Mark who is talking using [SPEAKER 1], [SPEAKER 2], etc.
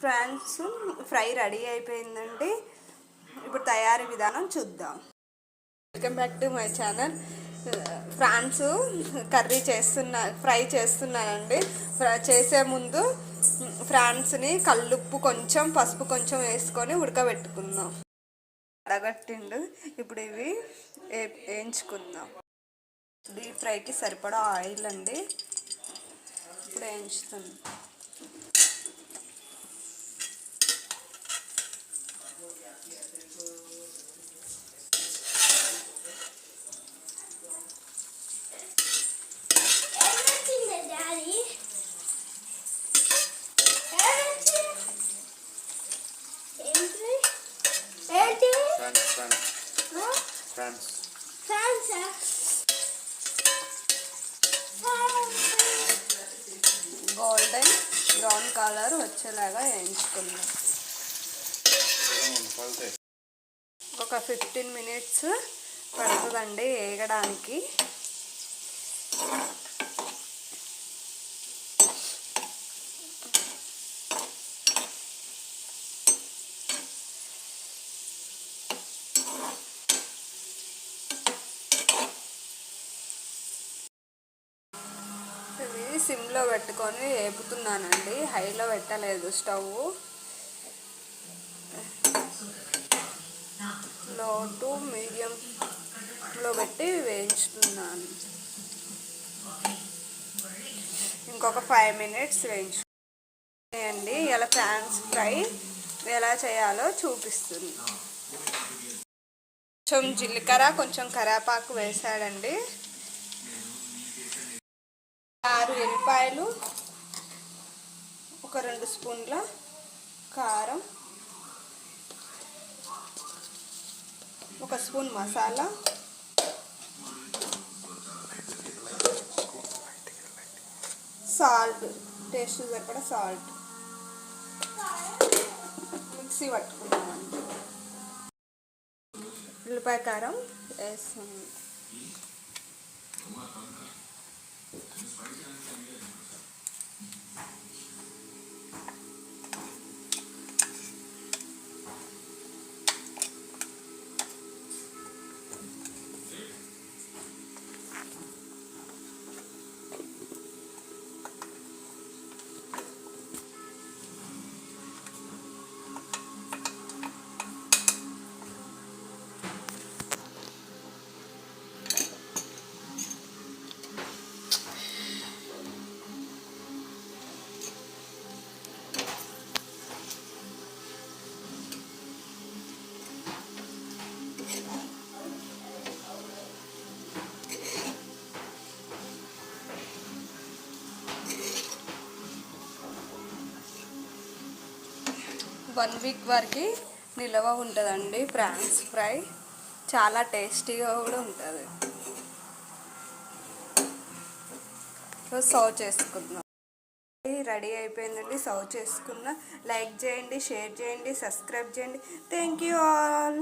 [SPEAKER 1] France fry ready అయిపోయిందండి. ఇప్పుడు తయారీ విధానం చూద్దాం. Welcome back to my channel. Prawns curry fry చేస్తున్నానండి. చేసే ముందు ఫ్రాన్స్ని కల్లుప్పు కొంచెం పసుపు కొంచెం వేసుకొని ఉడకబెట్టుకుందాం. అడగట్టిండు. ఇప్పుడు ఇవి వేయించుకుందాం. డీప్ ఫ్రైకి సరిపడా ఆయిల్ అండి. ఇప్పుడు వేయించుతుంది. గోల్డెన్ బ్రౌన్ కలర్ వచ్చేలాగా వేయించుకుందాం. ఒక 15 minutes పడుతుందండి వేగడానికి. ఇవి సిమ్లో పెట్టుకొని వేపుతున్నానండి. హైలో పెట్టలేదు స్టవ్. లో టు మీడియంలో పెట్టి వేయించుతున్నాను. ఇంకొక 5 minutes వేయించుకోండి. ఇలా ఫ్రాన్స్ ఫ్రై ఎలా చేయాలో చూపిస్తుంది. కొంచెం జీలకర్ర కొంచెం కరివేపాకు వేసాడండి. 6 ఎల్లిపాయలు, ఒక 2 స్పూన్ల కారం, 1 స్పూన్ మసాలా, సాల్ట్, టేస్ట్ సరిపడా సాల్ట్ మిక్సీ పట్టుకున్నామండి. ఉల్లిపాయ కారం వేస్తాము. వన్ వీక్ వరకు నిల్వ ఉంటుందండి. ఫ్రాన్స్ ఫ్రై చాలా టేస్టీగా కూడా ఉంటుంది. సర్వ్ చేసుకుందాం. రెడీ అయిపోయిందండి. సర్వ్ చేసుకున్న. లైక్ చేయండి, షేర్ చేయండి, సబ్స్క్రైబ్ చేయండి. Thank you all.